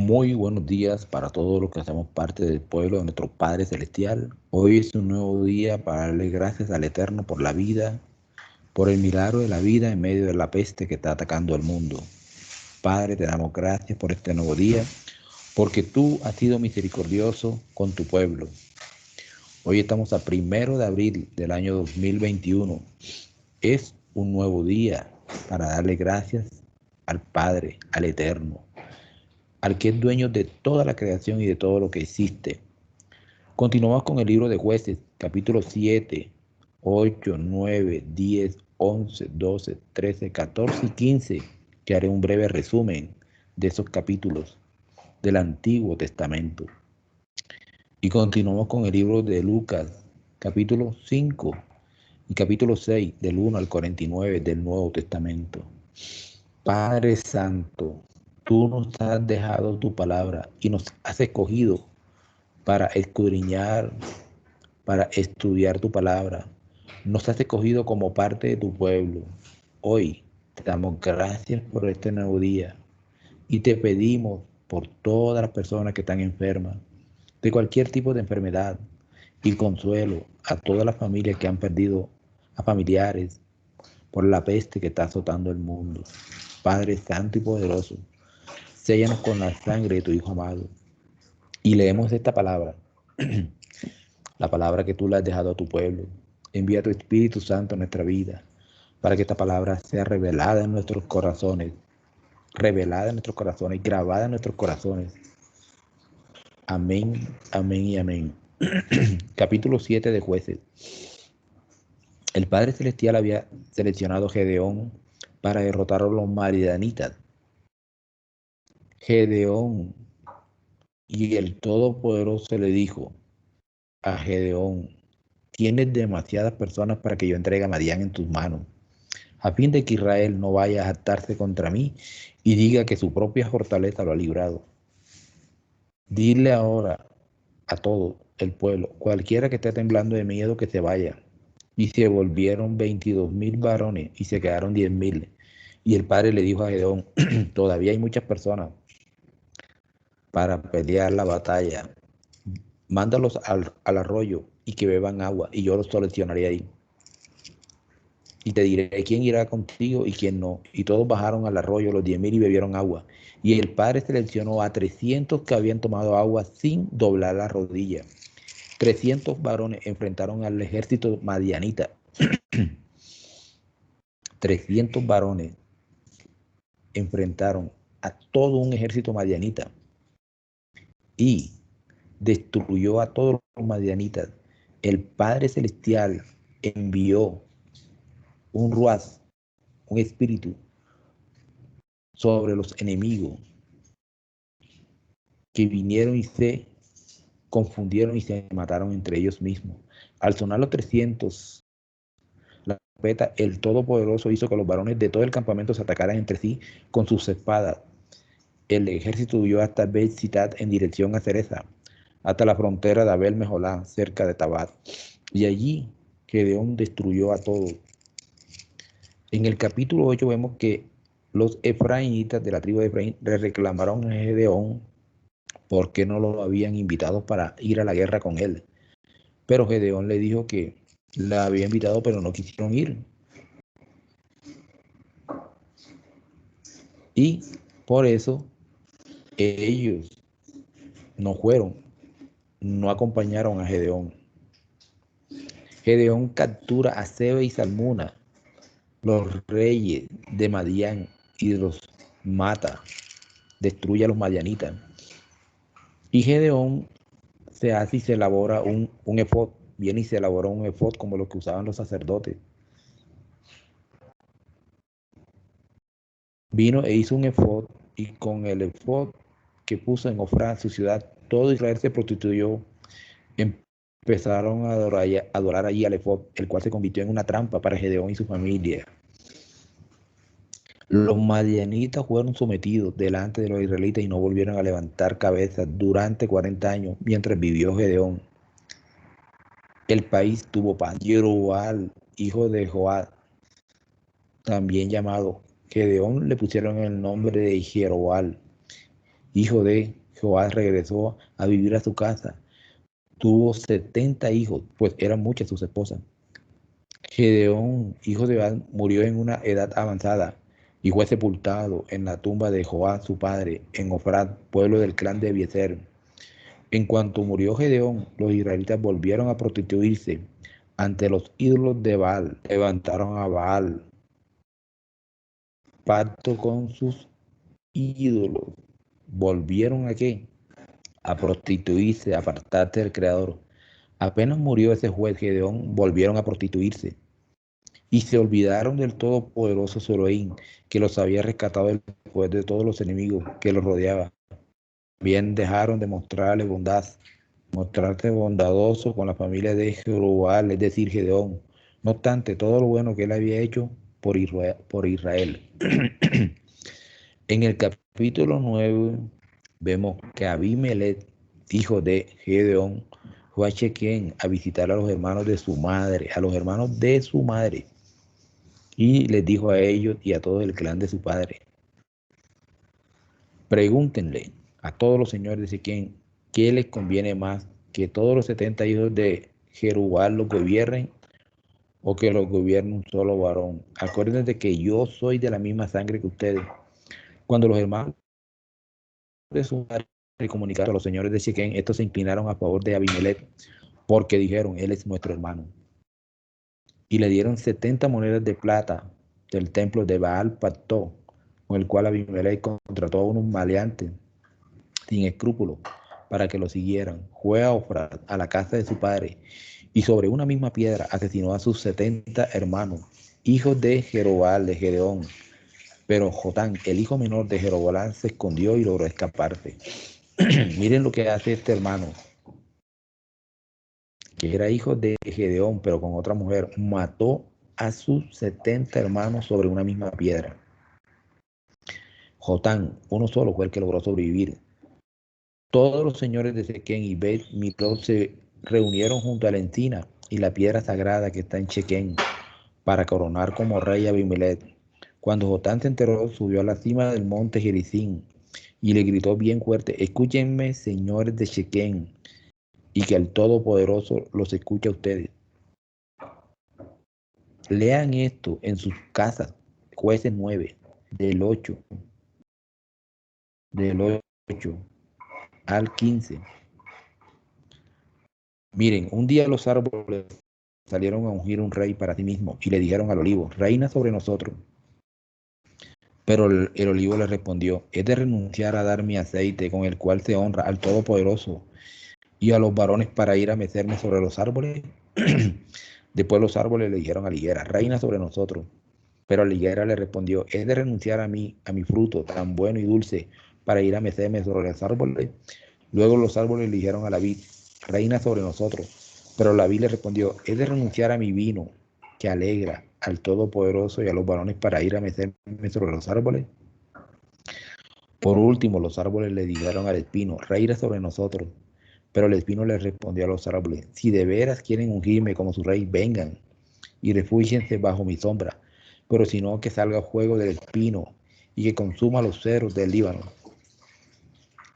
Muy buenos días para todos los que hacemos parte del pueblo de nuestro Padre Celestial. Hoy es un nuevo día para darle gracias al Eterno por la vida, por el milagro de la vida en medio de la peste que está atacando al mundo. Padre, te damos gracias por este nuevo día, porque tú has sido misericordioso con tu pueblo. Hoy estamos a 1 de abril del año 2021. Es un nuevo día para darle gracias al Padre, al Eterno, al que es dueño de toda la creación y de todo lo que existe. Continuamos con el libro de Jueces, capítulos 7, 8, 9, 10, 11, 12, 13, 14 y 15, que haré un breve resumen de esos capítulos del Antiguo Testamento. Y continuamos con el libro de Lucas, capítulo 5 y capítulo 6, del 1 al 49 del Nuevo Testamento. Padre Santo, tú nos has dejado tu palabra y nos has escogido para escudriñar, para estudiar tu palabra. Nos has escogido como parte de tu pueblo. Hoy te damos gracias por este nuevo día y te pedimos por todas las personas que están enfermas, de cualquier tipo de enfermedad, y consuelo a todas las familias que han perdido a familiares por la peste que está azotando el mundo. Padre Santo y Poderoso, séllanos con la sangre de tu Hijo amado. Y leemos esta palabra, la palabra que tú le has dejado a tu pueblo. Envía tu Espíritu Santo a nuestra vida, para que esta palabra sea revelada en nuestros corazones, grabada en nuestros corazones. Amén, amén y amén. Capítulo 7 de Jueces. El Padre Celestial había seleccionado a Gedeón para derrotar a los madianitas. Gedeón y el Todopoderoso le dijo a Gedeón: tienes demasiadas personas para que yo entregue a Madián en tus manos, a fin de que Israel no vaya a jactarse contra mí y diga que su propia fortaleza lo ha librado. Dile ahora a todo el pueblo, cualquiera que esté temblando de miedo, que se vaya. Y se volvieron 22,000 varones y se quedaron 10,000. Y el padre le dijo a Gedeón: todavía hay muchas personas para pelear la batalla. Mándalos al arroyo y que beban agua, y yo los solucionaré ahí. Y te diré quién irá contigo y quién no. Y todos bajaron al arroyo, los 10,000, y bebieron agua. Y el padre seleccionó a 300 que habían tomado agua sin doblar la rodilla. 300 varones enfrentaron al ejército madianita. 300 varones enfrentaron a todo un ejército madianita y destruyó a todos los madianitas. El Padre Celestial envió un ruaz, un espíritu, sobre los enemigos, que vinieron y se confundieron y se mataron entre ellos mismos. Al sonar los 300, la trompeta, el Todopoderoso hizo que los varones de todo el campamento se atacaran entre sí con sus espadas. El ejército huyó hasta Bet-Sitat en dirección a Cereza, hasta la frontera de Abel Mejolá, cerca de Tabat. Y allí Gedeón destruyó a todos. En el capítulo 8 vemos que los efraínitas de la tribu de Efraín le reclamaron a Gedeón por qué no lo habían invitado para ir a la guerra con él. Pero Gedeón le dijo que la había invitado, pero no quisieron ir. Y por eso ellos no fueron, no acompañaron a Gedeón. Gedeón captura a Sebe y Salmuna, los reyes de Madián, y los mata, destruye a los madianitas. Y Gedeón se hace y se elabora un efod, viene y se elabora un efod como los que usaban los sacerdotes. Vino e hizo un efod, y con el efod que puso en Ofrá, su ciudad, todo Israel se prostituyó. Empezaron a adorar allí al efod, el cual se convirtió en una trampa para Gedeón y su familia. Los madianitas fueron sometidos delante de los israelitas y no volvieron a levantar cabeza durante 40 años mientras vivió Gedeón. El país tuvo paz. Jeroboam, hijo de Joab, también llamado Gedeón, le pusieron el nombre de Jeroboam, hijo de Joás regresó a vivir a su casa. Tuvo 70 hijos, pues eran muchas sus esposas. Gedeón, hijo de Joás, murió en una edad avanzada y fue sepultado en la tumba de Joás, su padre, en Ofrad, pueblo del clan de Abiezer. En cuanto murió Gedeón, los israelitas volvieron a prostituirse ante los ídolos de Baal. Levantaron a Baal, pacto con sus ídolos. ¿Volvieron a qué? A prostituirse, a apartarse del Creador. Apenas murió ese juez Gedeón, volvieron a prostituirse y se olvidaron del todopoderoso Elohim, que los había rescatado del poder de todos los enemigos que los rodeaban. Bien dejaron de mostrarle bondad, mostrarse bondadoso con la familia de Jerubal, es decir, Gedeón. No obstante, todo lo bueno que él había hecho por Israel. En el capítulo 9 vemos que Abimelech, hijo de Gedeón, fue a Chequén a visitar a los hermanos de su madre, y les dijo a ellos y a todo el clan de su padre: pregúntenle a todos los señores de Chequén qué les conviene más, que todos los 70 hijos de Jerubal los gobiernen o que los gobierne un solo varón. Acuérdense de que yo soy de la misma sangre que ustedes. Cuando los hermanos de su madre comunicaron a los señores de Chequén, estos se inclinaron a favor de Abimelech porque dijeron: él es nuestro hermano. Y le dieron 70 monedas de plata del templo de Baal Pactó, con el cual Abimelech contrató a unos maleantes sin escrúpulos para que lo siguieran. Fue a Ofra, a la casa de su padre, y sobre una misma piedra asesinó a sus 70 hermanos, hijos de Jerobal, de Gedeón. Pero Jotán, el hijo menor de Jeroboam, se escondió y logró escaparse. Miren lo que hace este hermano, que era hijo de Gedeón, pero con otra mujer. Mató a sus 70 hermanos sobre una misma piedra. Jotán, uno solo, fue el que logró sobrevivir. Todos los señores de Sequén y Bet Milot se reunieron junto a la encina y la piedra sagrada que está en Chequén para coronar como rey a Abimelech. Cuando Jotán se enteró, subió a la cima del monte Gerizim y le gritó bien fuerte: escúchenme, señores de Chequén, y que el Todopoderoso los escuche a ustedes. Lean esto en sus casas. Jueces 9, del 8 al 15. Miren, un día los árboles salieron a ungir un rey para sí mismo y le dijeron al olivo: reina sobre nosotros. Pero el olivo le respondió: he de renunciar a dar mi aceite con el cual se honra al Todopoderoso y a los varones para ir a mecerme sobre los árboles. Después los árboles le dijeron a la higuera: reina sobre nosotros. Pero la higuera le respondió: he de renunciar a mi fruto tan bueno y dulce para ir a mecerme sobre los árboles. Luego los árboles le dijeron a la vid: reina sobre nosotros. Pero la vid le respondió: he de renunciar a mi vino que alegra al Todopoderoso y a los varones para ir a mecerme sobre los árboles. Por último, los árboles le dijeron al espino: reina sobre nosotros. Pero el espino le respondió a los árboles: si de veras quieren ungirme como su rey, vengan y refúgiense bajo mi sombra. Pero si no, que salga fuego del espino y que consuma los cedros del Líbano.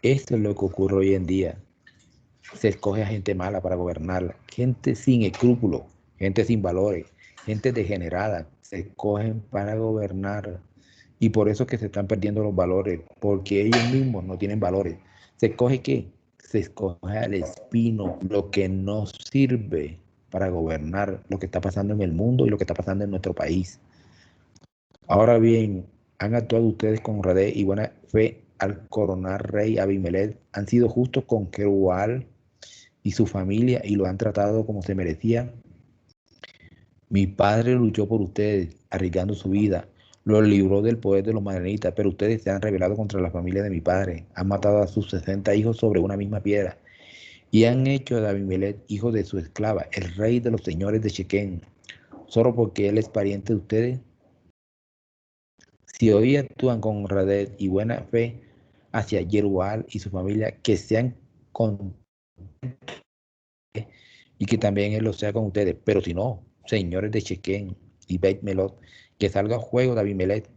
Esto es lo que ocurre hoy en día. Se escoge a gente mala para gobernar, gente sin escrúpulos, gente sin valores, gente degenerada. Se escogen para gobernar. Y por eso es que se están perdiendo los valores, porque ellos mismos no tienen valores. ¿Se escoge qué? Se escoge al espino, lo que no sirve para gobernar lo que está pasando en el mundo y lo que está pasando en nuestro país. Ahora bien, han actuado ustedes con honradez y buena fe al coronar rey Abimelech. Han sido justos con Jerubal y su familia y lo han tratado como se merecía. Mi padre luchó por ustedes, arriesgando su vida. Los libró del poder de los madianitas, pero ustedes se han rebelado contra la familia de mi padre. Han matado a sus 60 hijos sobre una misma piedra. Y han hecho de Abimelech, hijo de su esclava, el rey de los señores de Chequén, solo porque él es pariente de ustedes. Si hoy actúan con honradez y buena fe hacia Jerubal y su familia, que sean con y que también él lo sea con ustedes. Pero si no, señores de Chequén y Beit Melot, que salga fuego de Abimelech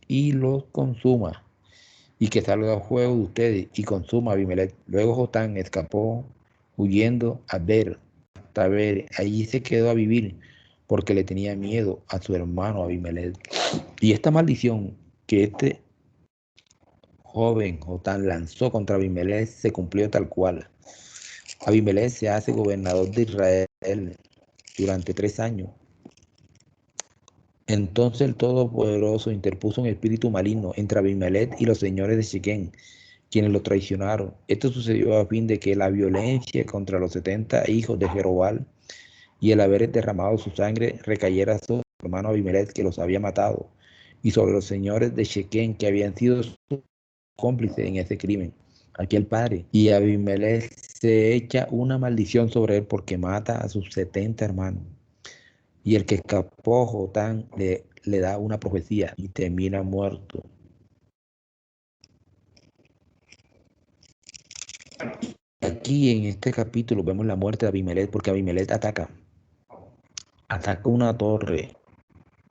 y los consuma. y que salga a juego de ustedes y consuma a Abimelech. Luego Jotán escapó huyendo a Ber, hasta Ber. Allí se quedó a vivir porque le tenía miedo a su hermano Abimelech. Y esta maldición que este joven Jotán lanzó contra Abimelech se cumplió tal cual. Abimelech se hace gobernador de Israel durante 3 años. Entonces el Todopoderoso interpuso un espíritu maligno entre Abimelech y los señores de Siquem, quienes lo traicionaron. Esto sucedió a fin de que la violencia contra los 70 hijos de Jerobal y el haber derramado su sangre recayera sobre su hermano Abimelech, que los había matado, y sobre los señores de Siquem, que habían sido cómplices en ese crimen. Aquí el padre. Y Abimelech se echa una maldición sobre él porque mata a sus 70 hermanos. Y el que escapó, Jotán, le da una profecía y termina muerto. Aquí en este capítulo vemos la muerte de Abimelech porque Abimelech ataca una torre,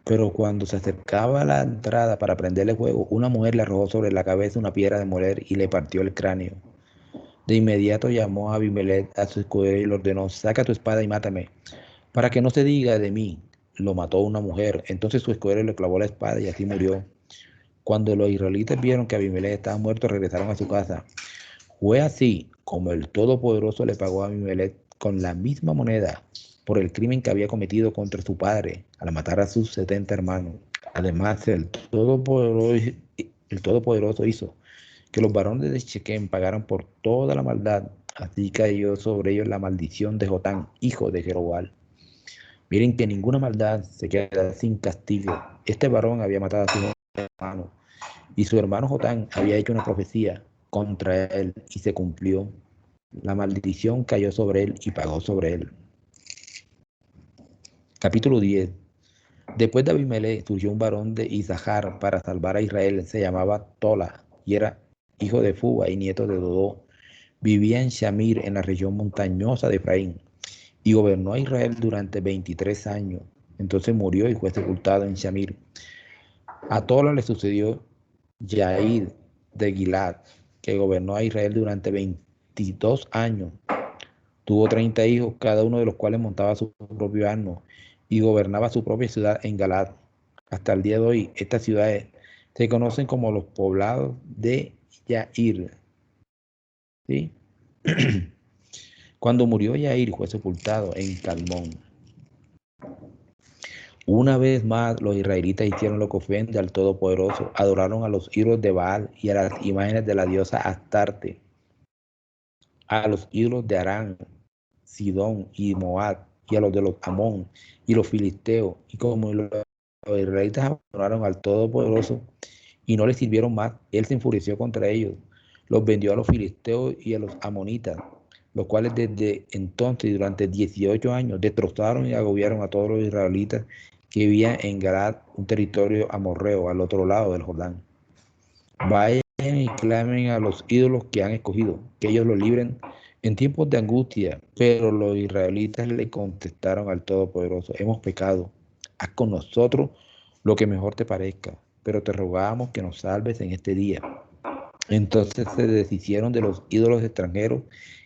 pero cuando se acercaba a la entrada para prenderle fuego, una mujer le arrojó sobre la cabeza una piedra de moler y le partió el cráneo. De inmediato llamó a Abimelech a su escudero y le ordenó: saca tu espada y mátame, para que no se diga de mí, lo mató una mujer. Entonces su escudero le clavó la espada y así murió. Cuando los israelitas vieron que Abimelech estaba muerto, regresaron a su casa. Fue así como el Todopoderoso le pagó a Abimelech con la misma moneda por el crimen que había cometido contra su padre al matar a sus 70 hermanos. Además, el Todopoderoso hizo que los varones de Siquem pagaran por toda la maldad. Así cayó sobre ellos la maldición de Jotán, hijo de Jerobal. Miren que ninguna maldad se queda sin castigo. Este varón había matado a su hermano y su hermano Jotán había hecho una profecía contra él y se cumplió. La maldición cayó sobre él y pagó sobre él. Capítulo 10. Después de Abimelech surgió un varón de Isachar para salvar a Israel. Se llamaba Tola y era hijo de Fuba y nieto de Dodó. Vivía en Shamir, en la región montañosa de Efraín, y gobernó a Israel durante 23 años. Entonces murió y fue sepultado en Shamir. A Tola le sucedió Yair de Gilad, que gobernó a Israel durante 22 años. Tuvo 30 hijos, cada uno de los cuales montaba su propio asno y gobernaba su propia ciudad en Galad. Hasta el día de hoy, estas ciudades se conocen como los poblados de Yair. ¿Sí? Cuando murió Yair, fue sepultado en Calmón. Una vez más, los israelitas hicieron lo que ofende al Todopoderoso. Adoraron a los ídolos de Baal y a las imágenes de la diosa Astarte, a los ídolos de Arán, Sidón y Moab, y a los de los Amón y los filisteos. Y como los israelitas abandonaron al Todopoderoso y no les sirvieron más, él se enfureció contra ellos. Los vendió a los filisteos y a los amonitas, los cuales desde entonces y durante 18 años destrozaron y agobiaron a todos los israelitas que vivían en Galad, un territorio amorreo al otro lado del Jordán. Vayan y clamen a los ídolos que han escogido, que ellos los libren en tiempos de angustia. Pero los israelitas le contestaron al Todopoderoso: hemos pecado, haz con nosotros lo que mejor te parezca, pero te rogamos que nos salves en este día. Entonces se deshicieron de los ídolos extranjeros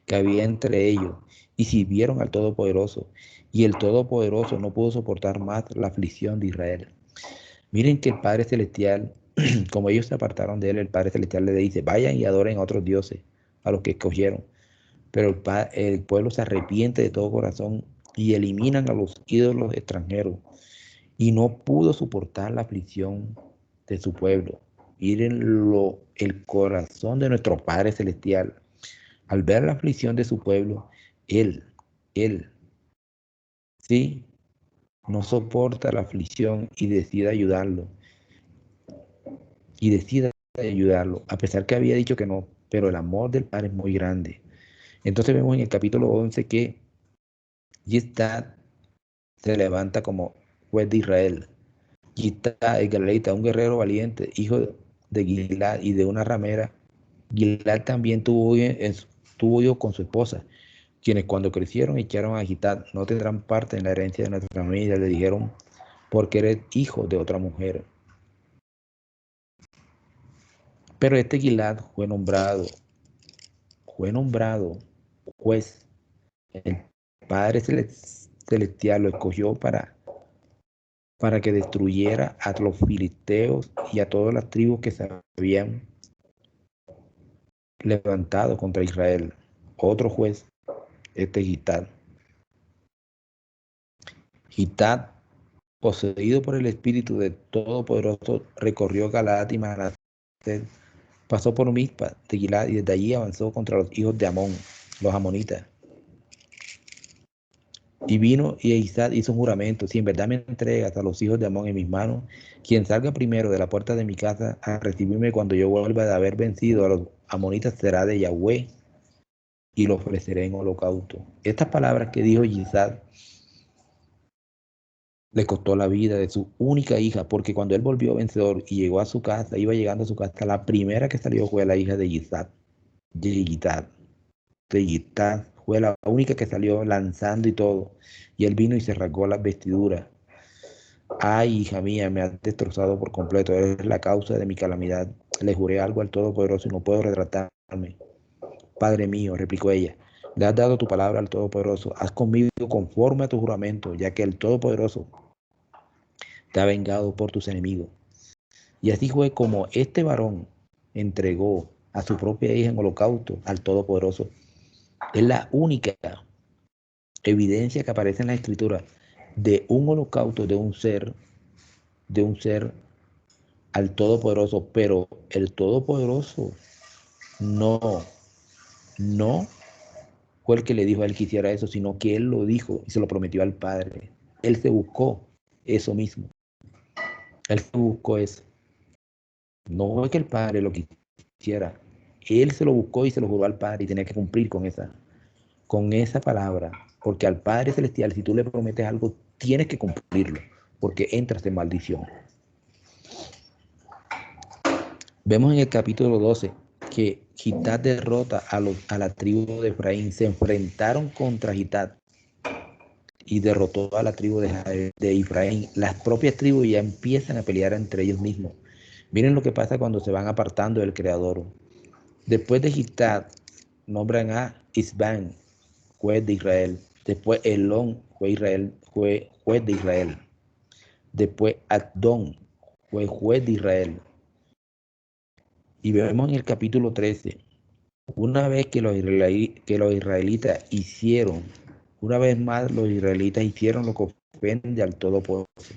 que había entre ellos y sirvieron al Todopoderoso. Y el Todopoderoso no pudo soportar más la aflicción de Israel. Miren que el Padre Celestial, como ellos se apartaron de él, el Padre Celestial le dice: vayan y adoren a otros dioses, a los que escogieron. Pero el pueblo se arrepiente de todo corazón y eliminan a los ídolos extranjeros. Y no pudo soportar la aflicción de su pueblo. Miren el corazón de nuestro Padre Celestial. Al ver la aflicción de su pueblo, él, sí, no soporta la aflicción y decide ayudarlo. A pesar que había dicho que no, pero el amor del Padre es muy grande. Entonces vemos en el capítulo 11 que Yiftad se levanta como juez de Israel. Yiftad el Galeita, un guerrero valiente, hijo de Gilad y de una ramera. Gilad también tuvo hijos con su esposa, quienes cuando crecieron echaron a Yiftad: no tendrán parte en la herencia de nuestra familia. Le dijeron: porque eres hijo de otra mujer. Pero este Gilad fue nombrado juez. El Padre Celestial lo escogió para que destruyera a los filisteos y a todas las tribus que se habían levantado contra Israel. Otro juez, este Gitad. Gitad, poseído por el Espíritu de Todopoderoso, recorrió Galaad y Manasés, pasó por Mizpa de Gilad y desde allí avanzó contra los hijos de Amón, los amonitas. Y vino y Isaac hizo un juramento: si en verdad me entregas a los hijos de Amón en mis manos, quien salga primero de la puerta de mi casa a recibirme cuando yo vuelva de haber vencido a los amonitas será de Yahweh, y lo ofreceré en holocausto. Estas palabras que dijo Isaac le costó la vida de su única hija, porque cuando él volvió vencedor y llegó a su casa, iba llegando a su casa, la primera que salió fue la hija de Isaac, de fue la única que salió lanzando y todo. Y él vino y se rasgó las vestiduras. Ay, hija mía, me has destrozado por completo, eres la causa de mi calamidad. Le juré algo al Todopoderoso y no puedo retratarme. Padre mío, replicó ella, le has dado tu palabra al Todopoderoso, haz conmigo conforme a tu juramento, ya que el Todopoderoso te ha vengado por tus enemigos. Y así fue como este varón entregó a su propia hija en holocausto al Todopoderoso. Es la única evidencia que aparece en la Escritura de un holocausto de un ser al Todopoderoso, pero el Todopoderoso no, no fue el que le dijo a él que hiciera eso, sino que él lo dijo y se lo prometió al Padre. Él se buscó eso mismo. Él se buscó eso. No fue que el Padre lo quisiera. Él se lo buscó y se lo juró al Padre y tenía que cumplir con esa palabra. Porque al Padre Celestial, si tú le prometes algo, tienes que cumplirlo, porque entras en maldición. Vemos en el capítulo 12 que Gitad derrota a la tribu de Efraín. Se enfrentaron contra Gitad y derrotó a la tribu de Efraín. Las propias tribus ya empiezan a pelear entre ellos mismos. Miren lo que pasa cuando se van apartando del Creador. Después de Gitad, nombran a Isbán, juez de Israel. Después Elón, juez de Israel. Después Adón, juez de Israel. Y vemos en el capítulo 13, una vez que los israelitas hicieron, una vez más los israelitas hicieron lo que ofende al Todopoderoso.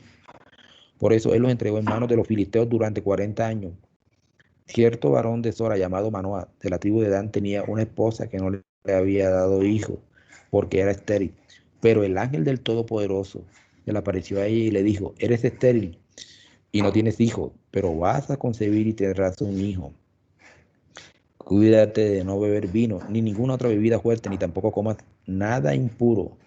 Por eso él los entregó en manos de los filisteos durante 40 años. Cierto varón de Sora llamado Manoah, de la tribu de Dan, tenía una esposa que no le había dado hijo porque era estéril. Pero el ángel del Todopoderoso se le apareció a ella y le dijo: eres estéril y no tienes hijo, pero vas a concebir y tendrás un hijo. Cuídate de no beber vino, ni ninguna otra bebida fuerte, ni tampoco comas nada impuro,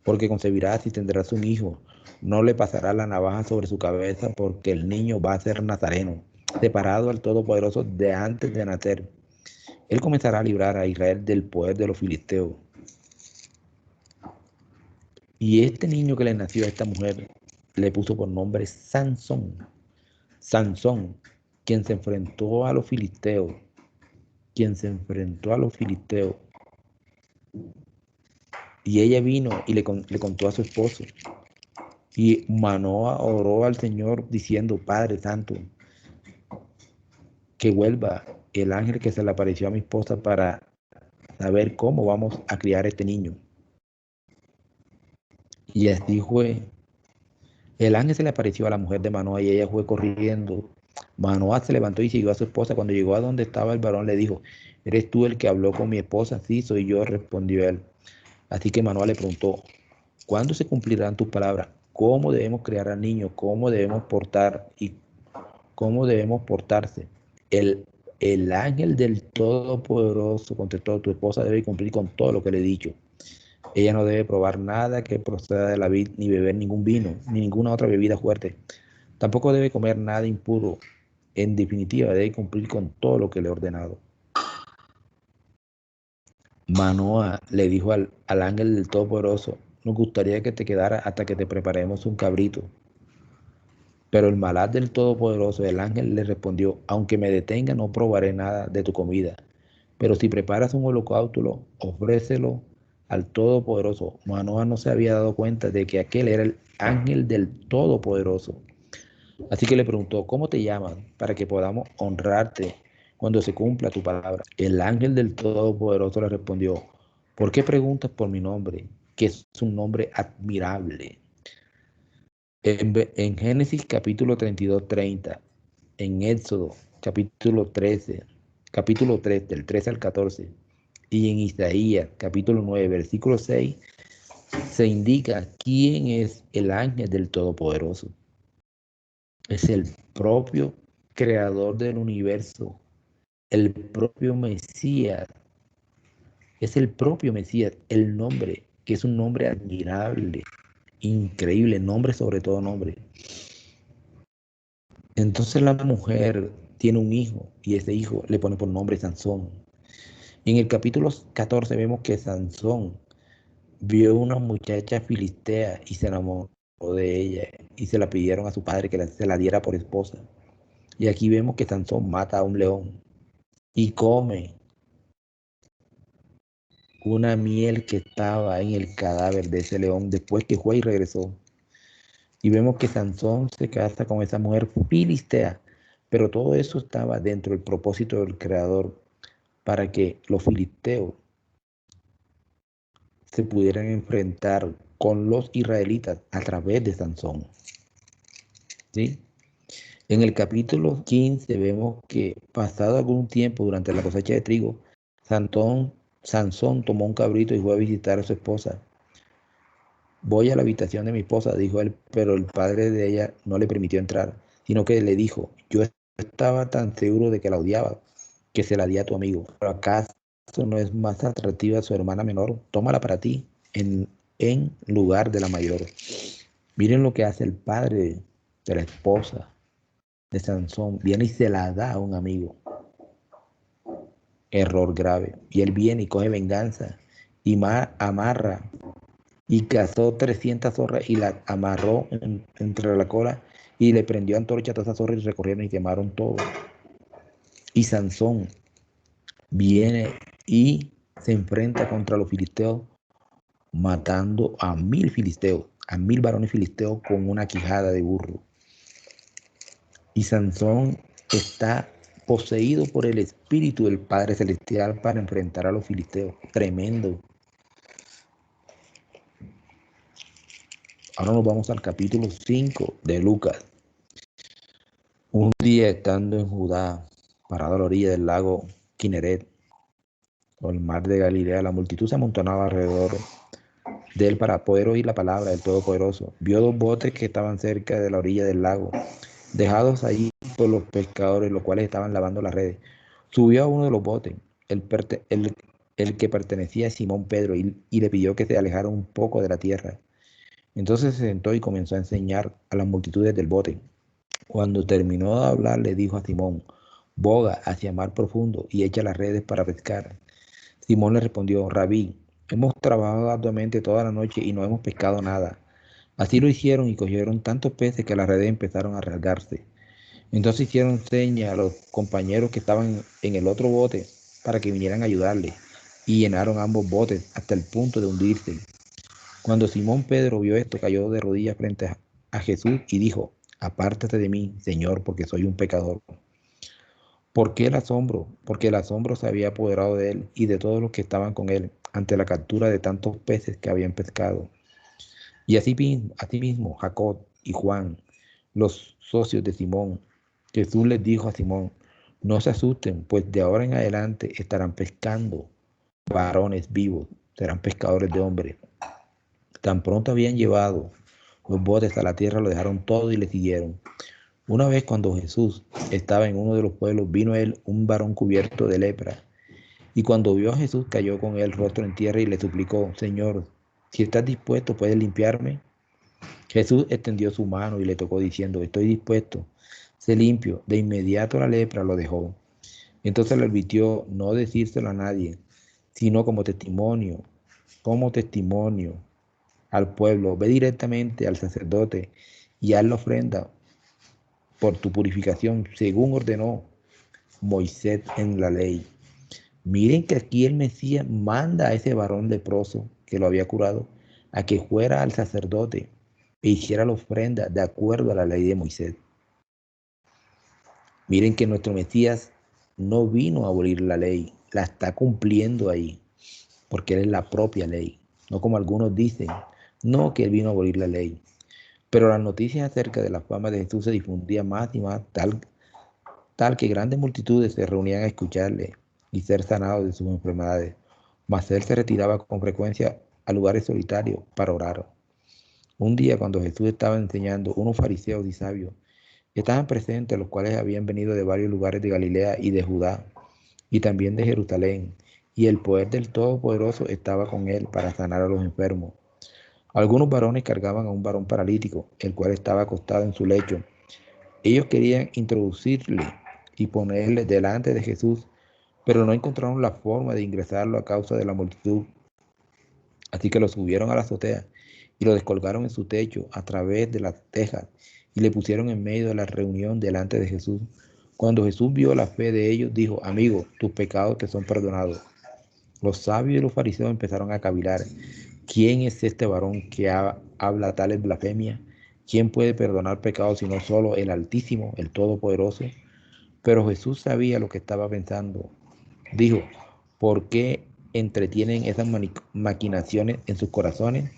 porque concebirás y tendrás un hijo. No le pasará la navaja sobre su cabeza, porque el niño va a ser nazareno, separado al Todopoderoso de antes de nacer. Él comenzará a librar a Israel del poder de los filisteos. Y este niño que le nació a esta mujer le puso por nombre Sansón. Sansón, quien se enfrentó a los filisteos. Quien se enfrentó a los filisteos. Y ella vino y le contó a su esposo. Y Manoah oró al Señor diciendo: Padre Santo, que vuelva el ángel que se le apareció a mi esposa para saber cómo vamos a criar este niño. Y así fue. El ángel se le apareció a la mujer de Manoah y ella fue corriendo. Manoah se levantó y siguió a su esposa. Cuando llegó a donde estaba el varón, le dijo: ¿eres tú el que habló con mi esposa? Sí, soy yo, respondió él. Así que Manoah le preguntó: ¿cuándo se cumplirán tus palabras? ¿Cómo debemos criar al niño? ¿Cómo debemos portarse? El, el ángel del Todopoderoso contestó: tu esposa debe cumplir con todo lo que le he dicho. Ella no debe probar nada que proceda de la vid, ni beber ningún vino, ni ninguna otra bebida fuerte. Tampoco debe comer nada impuro. En definitiva, debe cumplir con todo lo que le he ordenado. Manoah le dijo al ángel del Todopoderoso: nos gustaría que te quedara hasta que te preparemos un cabrito. Pero el malad del Todopoderoso, el ángel, le respondió: aunque me detenga, no probaré nada de tu comida. Pero si preparas un holocausto, ofrécelo al Todopoderoso. Manoah no se había dado cuenta de que aquel era el ángel del Todopoderoso. Así que le preguntó: ¿cómo te llaman? Para que podamos honrarte cuando se cumpla tu palabra. El ángel del Todopoderoso le respondió: ¿por qué preguntas por mi nombre? Que es un nombre admirable. En Génesis capítulo 32, 30, en Éxodo capítulo 13, capítulo 3, del 13 al 14, y en Isaías capítulo 9, versículo 6, se indica quién es el ángel del Todopoderoso. Es el propio creador del universo, el propio Mesías, es el propio Mesías, el nombre, que es un nombre admirable, increíble, nombre sobre todo nombre. Entonces la mujer tiene un hijo y ese hijo le pone por nombre Sansón. Y en el capítulo 14 vemos que Sansón vio una muchacha filistea y se enamoró de ella y se la pidieron a su padre que se la diera por esposa. Y aquí vemos que Sansón mata a un león y come una miel que estaba en el cadáver de ese león después que fue y regresó. Y vemos que Sansón se casa con esa mujer filistea, pero todo eso estaba dentro del propósito del Creador para que los filisteos se pudieran enfrentar con los israelitas a través de Sansón. ¿Sí? En el capítulo 15 vemos que pasado algún tiempo durante la cosecha de trigo, Sansón tomó un cabrito y fue a visitar a su esposa. Voy a la habitación de mi esposa, dijo él, pero el padre de ella no le permitió entrar, sino que le dijo: yo estaba tan seguro de que la odiaba, que se la di a tu amigo. ¿Pero acaso no es más atractiva su hermana menor? Tómala para ti en lugar de la mayor. Miren lo que hace el padre de la esposa de Sansón. Viene y se la da a un amigo. Error grave. Y él viene y coge venganza y amarra y cazó 300 zorras y las amarró entre la cola y le prendió antorcha a todas esas zorras y recorrieron y quemaron todo. Y Sansón viene y se enfrenta contra los filisteos, matando a 1000 filisteos, a 1000 varones filisteos con una quijada de burro. Y Sansón está poseído por el espíritu del Padre Celestial para enfrentar a los filisteos. Tremendo. Ahora nos vamos al capítulo 5 de Lucas. Un día estando en Judá, parado a la orilla del lago Kineret, o el mar de Galilea, la multitud se amontonaba alrededor de él para poder oír la palabra del Todopoderoso. Vio 2 botes que estaban cerca de la orilla del lago, dejados ahí por los pescadores, los cuales estaban lavando las redes. Subió a uno de los botes, el que pertenecía a Simón Pedro, y le pidió que se alejara un poco de la tierra. Entonces se sentó y comenzó a enseñar a las multitudes del bote. Cuando terminó de hablar, le dijo a Simón: boga hacia mar profundo y echa las redes para pescar. Simón le respondió: Rabí, hemos trabajado arduamente toda la noche y no hemos pescado nada. Así lo hicieron y cogieron tantos peces que las redes empezaron a rasgarse. Entonces hicieron seña a los compañeros que estaban en el otro bote para que vinieran a ayudarle, y llenaron ambos botes hasta el punto de hundirse. Cuando Simón Pedro vio esto, cayó de rodillas frente a Jesús y dijo: apártate de mí, Señor, porque soy un pecador. ¿Por qué el asombro? Porque el asombro se había apoderado de él y de todos los que estaban con él ante la captura de tantos peces que habían pescado. Y asimismo Jacob y Juan, los socios de Simón. Jesús les dijo a Simón: no se asusten, pues de ahora en adelante estarán pescando varones vivos, serán pescadores de hombres. Tan pronto habían llevado los botes a la tierra, lo dejaron todo y le siguieron. Una vez, cuando Jesús estaba en uno de los pueblos, vino a él un varón cubierto de lepra. Y cuando vio a Jesús, cayó con él rostro en tierra y le suplicó: Señor, si estás dispuesto, ¿puedes limpiarme? Jesús extendió su mano y le tocó diciendo: estoy dispuesto, sé limpio. De inmediato la lepra lo dejó. Entonces le advirtió no decírselo a nadie, sino como testimonio al pueblo: ve directamente al sacerdote y haz la ofrenda por tu purificación, según ordenó Moisés en la ley. Miren que aquí el Mesías manda a ese varón leproso que lo había curado a que fuera al sacerdote e hiciera la ofrenda de acuerdo a la ley de Moisés. Miren que nuestro Mesías no vino a abolir la ley, la está cumpliendo ahí, porque él es la propia ley, no como algunos dicen, no que él vino a abolir la ley. Pero las noticias acerca de la fama de Jesús se difundían más y más, tal que grandes multitudes se reunían a escucharle y ser sanados de sus enfermedades. Mas él se retiraba con frecuencia a lugares solitarios para orar. Un día, cuando Jesús estaba enseñando, unos fariseos y sabios estaban presentes, los cuales habían venido de varios lugares de Galilea y de Judá, y también de Jerusalén, y el poder del Todopoderoso estaba con él para sanar a los enfermos. Algunos varones cargaban a un varón paralítico, el cual estaba acostado en su lecho. Ellos querían introducirle y ponerle delante de Jesús, pero no encontraron la forma de ingresarlo a causa de la multitud. Así que lo subieron a la azotea y lo descolgaron en su techo a través de las tejas y le pusieron en medio de la reunión delante de Jesús. Cuando Jesús vio la fe de ellos, dijo: amigo, tus pecados te son perdonados. Los sabios y los fariseos empezaron a cavilar: ¿quién es este varón que habla tales blasfemias? ¿Quién puede perdonar pecados sino solo el Altísimo, el Todopoderoso? Pero Jesús sabía lo que estaba pensando. Dijo: ¿por qué entretienen esas maquinaciones en sus corazones?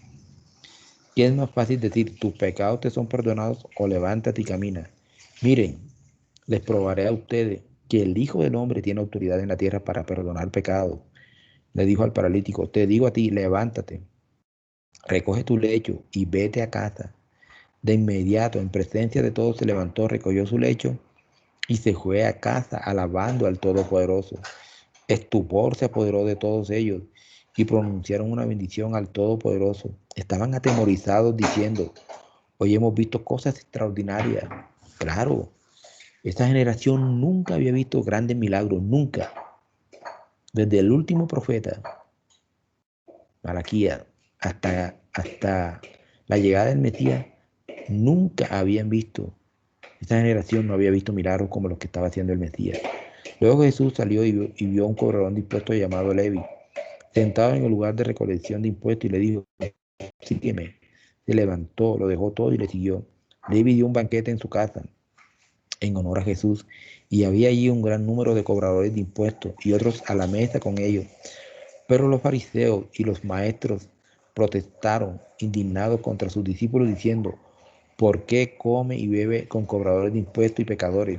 ¿Qué es más fácil decir: tus pecados te son perdonados, o levántate y camina? Miren, les probaré a ustedes que el Hijo del Hombre tiene autoridad en la tierra para perdonar pecados. Le dijo al paralítico: te digo a ti, levántate, recoge tu lecho y vete a casa. De inmediato, en presencia de todos, se levantó, recogió su lecho y se fue a casa alabando al Todopoderoso. Estupor se apoderó de todos ellos y pronunciaron una bendición al Todopoderoso. Estaban atemorizados diciendo: hoy hemos visto cosas extraordinarias. Claro, esta generación nunca había visto grandes milagros, nunca. Desde el último profeta, Malaquías, hasta la llegada del Mesías, nunca habían visto. Esta generación no había visto milagros como los que estaba haciendo el Mesías. Luego Jesús salió y vio a un cobrador de impuestos llamado Levi, sentado en el lugar de recolección de impuestos, y le dijo: sígueme. Se levantó, lo dejó todo y le siguió. Levi dio un banquete en su casa en honor a Jesús, y había allí un gran número de cobradores de impuestos y otros a la mesa con ellos. Pero los fariseos y los maestros protestaron, indignados contra sus discípulos, diciendo: ¿por qué come y bebe con cobradores de impuestos y pecadores?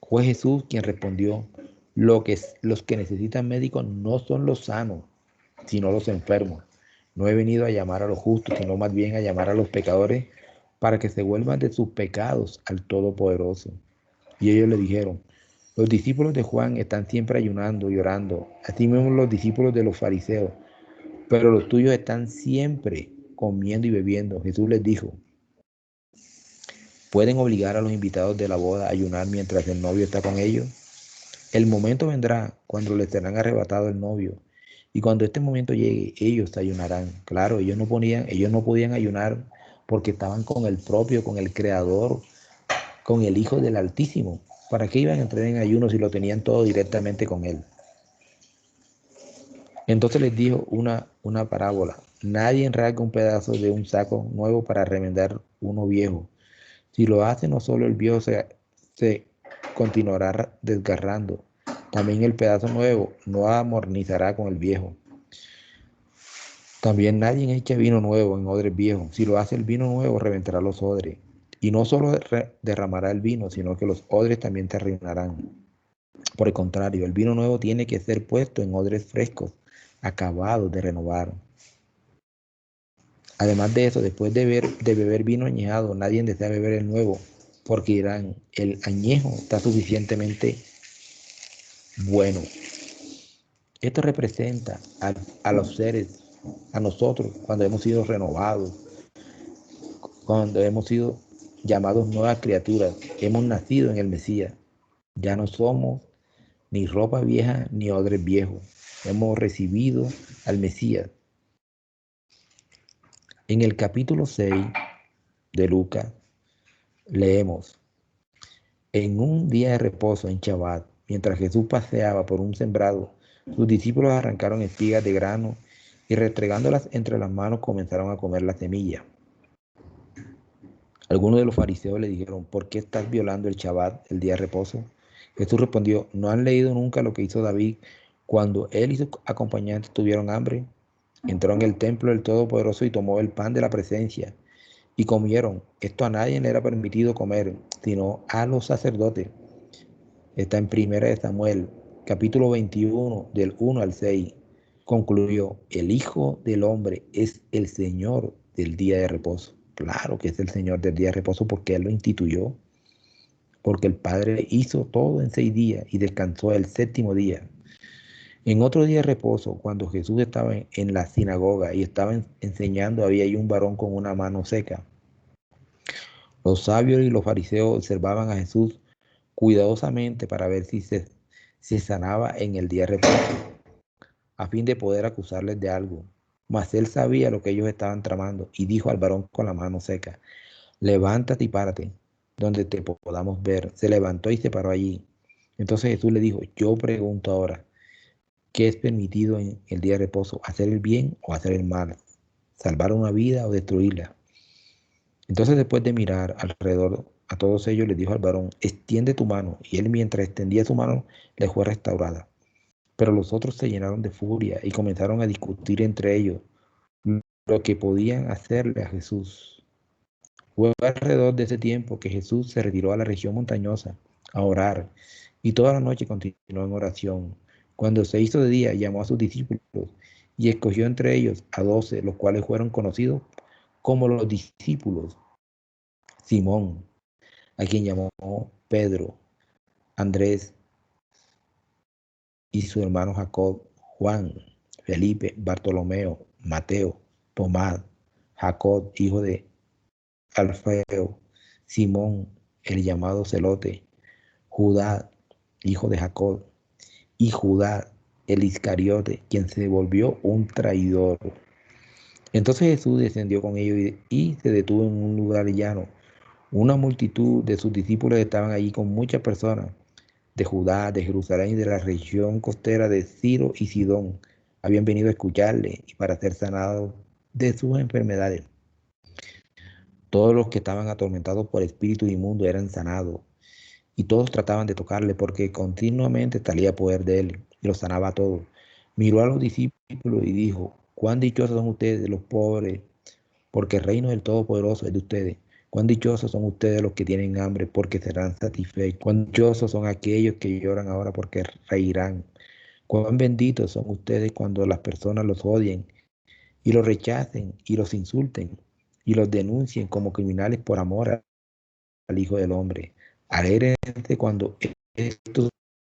Fue Jesús quien respondió: los que necesitan médicos no son los sanos, sino los enfermos. No he venido a llamar a los justos, sino más bien a llamar a los pecadores, para que se vuelvan de sus pecados al Todopoderoso. Y ellos le dijeron: los discípulos de Juan están siempre ayunando y orando, así mismo los discípulos de los fariseos, pero los tuyos están siempre comiendo y bebiendo. Jesús les dijo: ¿pueden obligar a los invitados de la boda a ayunar mientras el novio está con ellos? El momento vendrá cuando les serán arrebatado el novio, y cuando este momento llegue, ellos ayunarán. Claro, ellos no podían ayunar porque estaban con el Creador, con el Hijo del Altísimo. ¿Para qué iban a entrar en ayuno si lo tenían todo directamente con Él? Entonces les dijo una parábola: nadie rasga un pedazo de un saco nuevo para remendar uno viejo. Si lo hace, no solo el viejo se continuará desgarrando, también el pedazo nuevo no amornizará con el viejo. También nadie echa vino nuevo en odres viejos. Si lo hace, el vino nuevo reventará los odres. Y no solo derramará el vino, sino que los odres también se arruinarán. Por el contrario, el vino nuevo tiene que ser puesto en odres frescos, acabados de renovar. Además de eso, después de beber vino añejado, nadie desea beber el nuevo, porque dirán: el añejo está suficientemente bueno. Esto representa a los seres, a nosotros, cuando hemos sido renovados, cuando hemos sido llamados nuevas criaturas, hemos nacido en el Mesías. Ya no somos ni ropa vieja ni odres viejos. Hemos recibido al Mesías. En el capítulo 6 de Lucas leemos: En un día de reposo en Shabbat, mientras Jesús paseaba por un sembrado, sus discípulos arrancaron espigas de grano y restregándolas entre las manos comenzaron a comer la semilla. Algunos de los fariseos le dijeron, ¿por qué estás violando el Shabbat, el día de reposo? Jesús respondió, ¿no han leído nunca lo que hizo David cuando él y sus acompañantes tuvieron hambre? Entró en el templo del Todopoderoso y tomó el pan de la presencia y comieron. Esto a nadie le era permitido comer, sino a los sacerdotes. Está en Primera de Samuel, capítulo 21, del 1 al 6. Concluyó, el Hijo del Hombre es el Señor del día de reposo. Claro que es el Señor del día de reposo porque Él lo instituyó, porque el Padre hizo todo en 6 días y descansó el séptimo día. En otro día de reposo, cuando Jesús estaba en la sinagoga y estaba enseñando, había ahí un varón con una mano seca. Los sabios y los fariseos observaban a Jesús cuidadosamente para ver si se sanaba en el día de reposo, a fin de poder acusarles de algo. Mas él sabía lo que ellos estaban tramando y dijo al varón con la mano seca, levántate y párate, donde te podamos ver. Se levantó y se paró allí. Entonces Jesús le dijo, yo pregunto ahora, ¿qué es permitido en el día de reposo? ¿Hacer el bien o hacer el mal? ¿Salvar una vida o destruirla? Entonces después de mirar alrededor a todos ellos, les dijo al varón, extiende tu mano. Y él mientras extendía su mano, le fue restaurada. Pero los otros se llenaron de furia y comenzaron a discutir entre ellos lo que podían hacerle a Jesús. Fue alrededor de ese tiempo que Jesús se retiró a la región montañosa a orar y toda la noche continuó en oración. Cuando se hizo de día, llamó a sus discípulos y escogió entre ellos a 12, los cuales fueron conocidos como los discípulos. Simón, a quien llamó Pedro, Andrés y su hermano Jacob, Juan, Felipe, Bartolomeo, Mateo, Tomás, Jacob, hijo de Alfeo, Simón, el llamado Celote, Judá, hijo de Jacob, y Judá, el Iscariote, quien se volvió un traidor. Entonces Jesús descendió con ellos y se detuvo en un lugar llano. Una multitud de sus discípulos estaban allí con muchas personas de Judá, de Jerusalén y de la región costera de Ciro y Sidón. Habían venido a escucharle y para ser sanados de sus enfermedades. Todos los que estaban atormentados por espíritu inmundo eran sanados y todos trataban de tocarle porque continuamente salía poder de él y los sanaba a todos. Miró a los discípulos y dijo, cuán dichosos son ustedes los pobres, porque el reino del Todopoderoso es de ustedes. Cuán dichosos son ustedes los que tienen hambre, porque serán satisfechos. Cuán dichosos son aquellos que lloran ahora, porque reirán. Cuán benditos son ustedes cuando las personas los odien y los rechacen y los insulten y los denuncien como criminales por amor al Hijo del Hombre. Alégrense cuando esto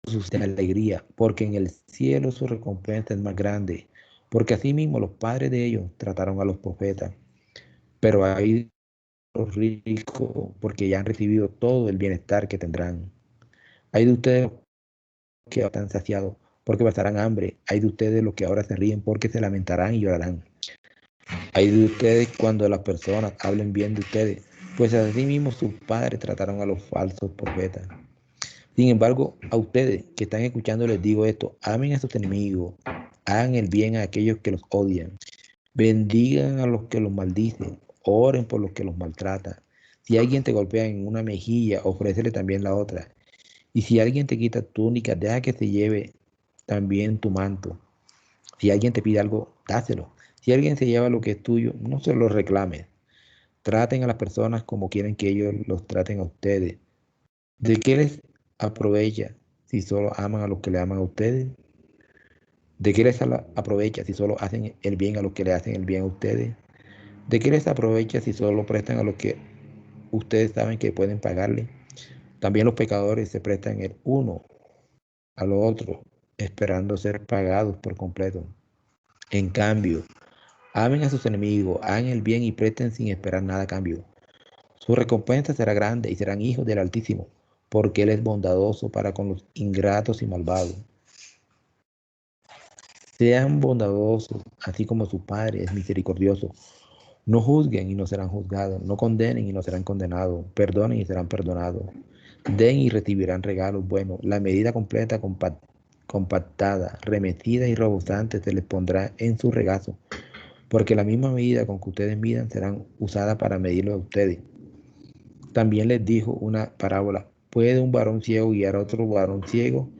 sucede alegría, porque en el cielo su recompensa es más grande, porque asimismo los padres de ellos trataron a los profetas. Pero hay los ricos, porque ya han recibido todo el bienestar que tendrán. Hay de ustedes que están saciados, porque pasarán hambre. Hay de ustedes los que ahora se ríen, porque se lamentarán y llorarán. Hay de ustedes cuando las personas hablen bien de ustedes, pues así mismo sus padres trataron a los falsos profetas. Sin embargo, a ustedes que están escuchando les digo esto, amen a sus enemigos, hagan el bien a aquellos que los odian, bendigan a los que los maldicen, oren por los que los maltratan. Si alguien te golpea en una mejilla, ofrécele también la otra. Y si alguien te quita túnica, deja que se lleve también tu manto. Si alguien te pide algo, dáselo. Si alguien se lleva lo que es tuyo, no se lo reclames. Traten a las personas como quieren que ellos los traten a ustedes. ¿De qué les aprovecha si solo aman a los que le aman a ustedes? ¿De qué les aprovecha si solo hacen el bien a los que le hacen el bien a ustedes? ¿De qué les aprovecha si solo prestan a los que ustedes saben que pueden pagarle? También los pecadores se prestan el uno al otro, esperando ser pagados por completo. En cambio, amen a sus enemigos, hagan el bien y presten sin esperar nada a cambio. Su recompensa será grande y serán hijos del Altísimo, porque Él es bondadoso para con los ingratos y malvados. Sean bondadosos, así como su Padre es misericordioso. No juzguen y no serán juzgados. No condenen y no serán condenados. Perdonen y serán perdonados. Den y recibirán regalos buenos. La medida completa, compactada, remetida y rebosante se les pondrá en su regazo, porque la misma medida con que ustedes midan serán usadas para medirlo a ustedes. También les dijo una parábola. ¿Puede un varón ciego guiar a otro varón ciego?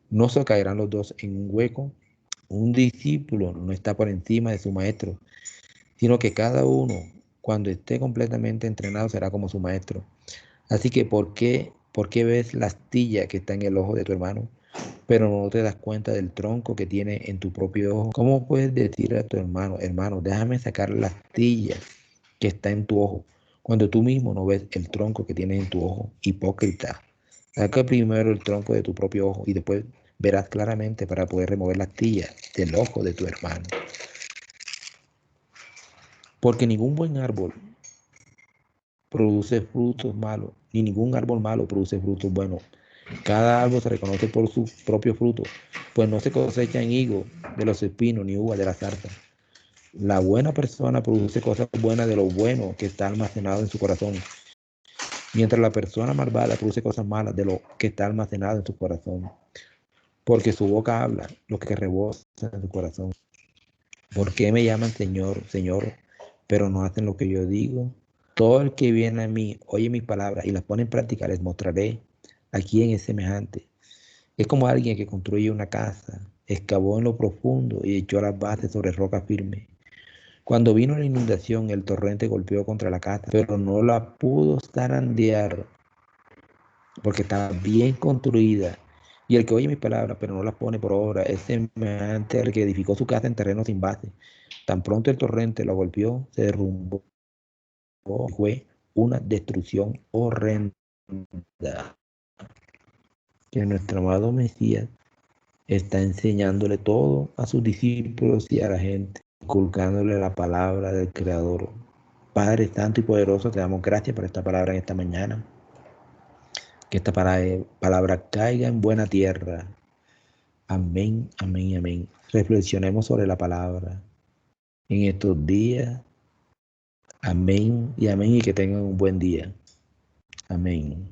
¿No se caerán los dos en un hueco? Un discípulo no está por encima de su maestro, sino que cada uno, cuando esté completamente entrenado, será como su maestro. Así que, ¿por qué ves la astilla que está en el ojo de tu hermano, pero no te das cuenta del tronco que tiene en tu propio ojo? ¿Cómo puedes decir a tu hermano, hermano, déjame sacar la astilla que está en tu ojo, cuando tú mismo no ves el tronco que tienes en tu ojo? Hipócrita. Saca primero el tronco de tu propio ojo y después verás claramente para poder remover la astilla del ojo de tu hermano. Porque ningún buen árbol produce frutos malos, ni ningún árbol malo produce frutos buenos. Cada árbol se reconoce por su propio fruto, pues no se cosechan higos de los espinos ni uvas de la zarza. La buena persona produce cosas buenas de lo bueno que está almacenado en su corazón, mientras la persona malvada produce cosas malas de lo que está almacenado en su corazón, porque su boca habla lo que rebosa en su corazón. ¿Por qué me llaman Señor, Señor, pero no hacen lo que yo digo? Todo el que viene a mí, oye mis palabras y las pone en práctica, les mostraré a quién es semejante. Es como alguien que construye una casa, excavó en lo profundo y echó las bases sobre roca firme. Cuando vino la inundación, el torrente golpeó contra la casa, pero no la pudo zarandear porque estaba bien construida. Y el que oye mis palabras, pero no las pone por obra, es semejante al que edificó su casa en terreno sin base. Tan pronto el torrente lo golpeó, se derrumbó y fue una destrucción horrenda. Que nuestro amado Mesías está enseñándole todo a sus discípulos y a la gente, inculcándole la palabra del Creador. Padre Santo y Poderoso, te damos gracias por esta palabra en esta mañana. Que esta palabra caiga en buena tierra. Amén, amén y amén. Reflexionemos sobre la palabra en estos días. Amén y amén, y que tengan un buen día. Amén.